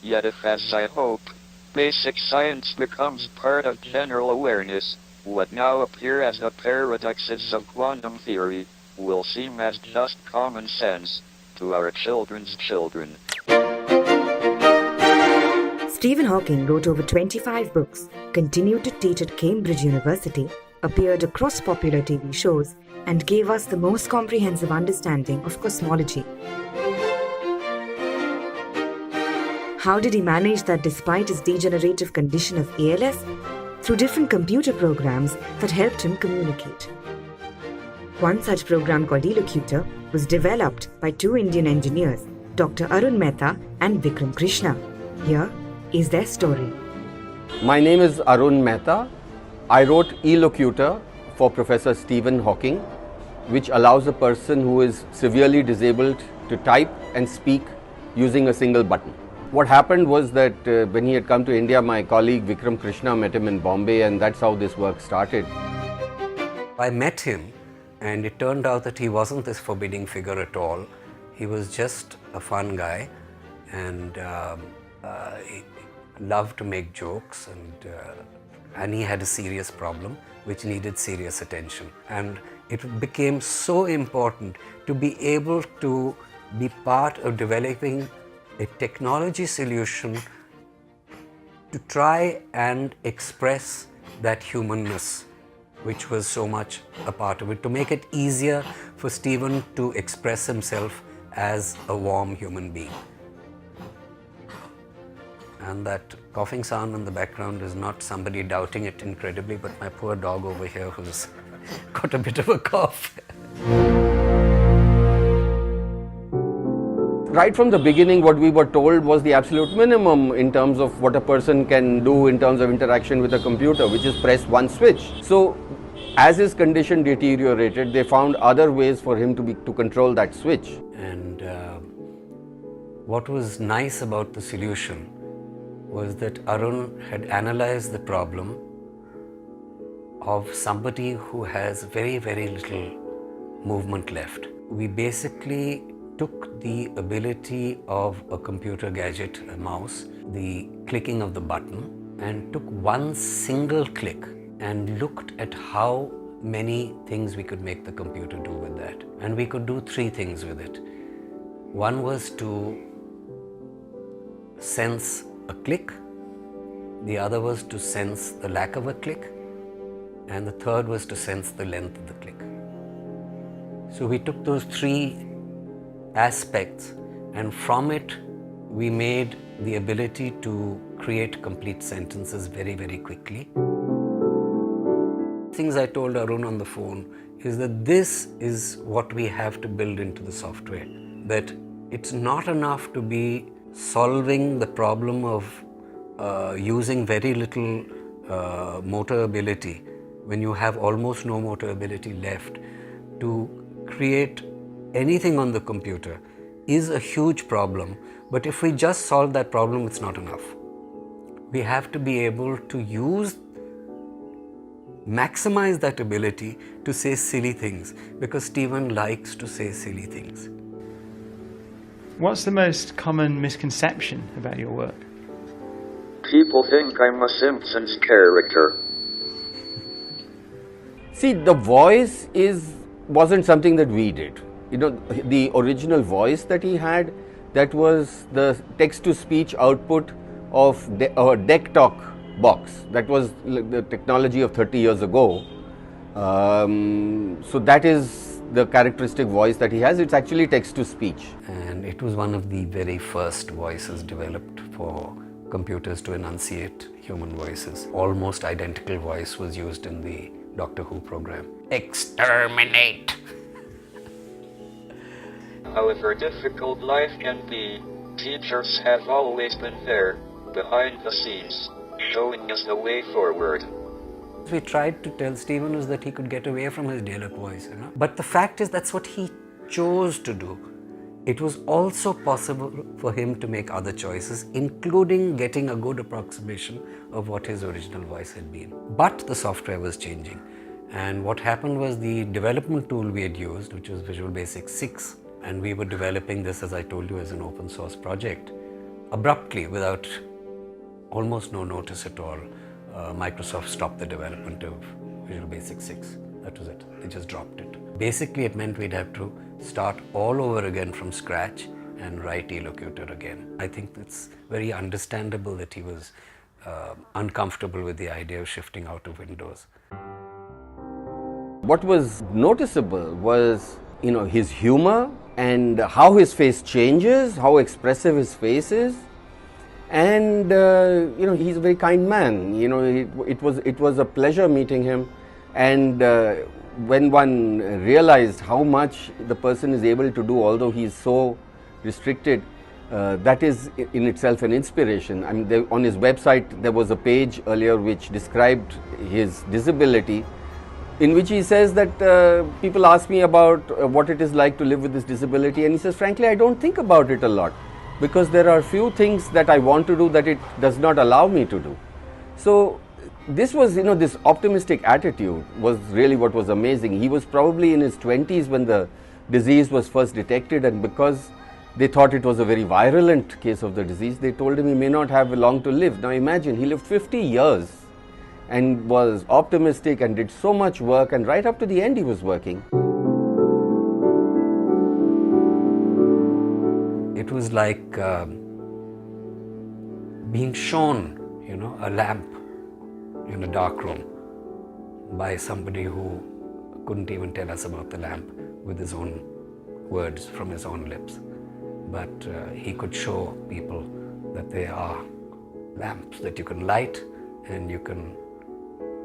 Yet if, as I hope, basic science becomes part of general awareness, what now appear as the paradoxes of quantum theory will seem as just common sense to our children's children. Stephen Hawking wrote over 25 books, continued to teach at Cambridge University, appeared across popular TV shows, and gave us the most comprehensive understanding of cosmology. How did he manage that despite his degenerative condition of ALS? Through different computer programs that helped him communicate. One such program called Elocutor was developed by two Indian engineers, Dr. Arun Mehta and Vickram Crishna. Here is their story. My name is Arun Mehta. I wrote Elocutor for Professor Stephen Hawking, which allows a person who is severely disabled to type and speak using a single button. What happened was that when he had come to India, my colleague Vickram Crishna met him in Bombay, and that's how this work started. I met him, and it turned out that he wasn't this forbidding figure at all. He was just a fun guy, and he loved to make jokes, and he had a serious problem which needed serious attention. And it became so important to be able to be part of developing a technology solution to try and express that humanness, which was so much a part of it, to make it easier for Stephen to express himself as a warm human being. And that coughing sound in the background is not somebody doubting it incredibly, but my poor dog over here who's got a bit of a cough. Right from the beginning, what we were told was the absolute minimum in terms of what a person can do in terms of interaction with a computer, which is press one switch. So, as his condition deteriorated, they found other ways for him to control that switch. And what was nice about the solution was that Arun had analyzed the problem of somebody who has very, very little movement left. We basically took the ability of a computer gadget, a mouse, the clicking of the button, and took one single click and looked at how many things we could make the computer do with that. And we could do three things with it. One was to sense a click, the other was to sense the lack of a click, and the third was to sense the length of the click. So we took those three aspects, and from it we made the ability to create complete sentences very, very quickly. Things I told Arun on the phone is that this is what we have to build into the software, that it's not enough to be solving the problem of using very little motor ability when you have almost no motor ability left. To create anything on the computer is a huge problem, but if we just solve that problem, it's not enough. We have to be able to maximize that ability to say silly things, because Stephen likes to say silly things. What's the most common misconception about your work? People think I'm a Simpsons character. See, the voice wasn't something that we did. You know, the original voice that he had, that was the text-to-speech output of a deck talk box. That was the technology of 30 years ago. So that is the characteristic voice that he has. It's actually text-to-speech. And it was one of the very first voices developed for computers to enunciate human voices. Almost identical voice was used in the Doctor Who program. Exterminate! However difficult life can be, teachers have always been there, behind the scenes, showing us the way forward. We tried to tell Stephen is that he could get away from his Dalek voice, But the fact is that's what he chose to do. It was also possible for him to make other choices, including getting a good approximation of what his original voice had been. But the software was changing. And what happened was the development tool we had used, which was Visual Basic 6, and we were developing this, as I told you, as an open source project, abruptly, without almost no notice at all, Microsoft stopped the development of Visual Basic 6. That was it. They just dropped it. Basically, it meant we'd have to start all over again from scratch and write eLocutor again. I think it's very understandable that he was uncomfortable with the idea of shifting out of Windows. What was noticeable was, his humor and how his face changes, how expressive his face is. And he's a very kind man. It was a pleasure meeting him. And when one realized how much the person is able to do, although he's so restricted, that is in itself an inspiration. I mean, on his website there was a page earlier which described his disability, in which he says that people ask me about what it is like to live with this disability, and he says, frankly, I don't think about it a lot, because there are few things that I want to do that it does not allow me to do. So this was, this optimistic attitude was really what was amazing. He was probably in his 20s when the disease was first detected, and because they thought it was a very virulent case of the disease, they told him he may not have long to live. Now imagine, he lived 50 years and was optimistic and did so much work, and right up to the end he was working. It was like being shown, a lamp in a dark room by somebody who couldn't even tell us about the lamp with his own words from his own lips. But he could show people that there are lamps that you can light, and you can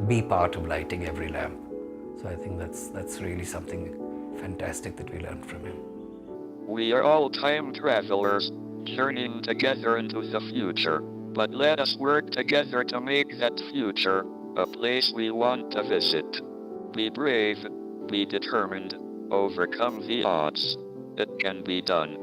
be part of lighting every lamp. So I think that's really something fantastic that we learned from him. We are all time travelers, journeying together into the future, but let us work together to make that future a place we want to visit. Be brave, be determined, overcome the odds. It can be done.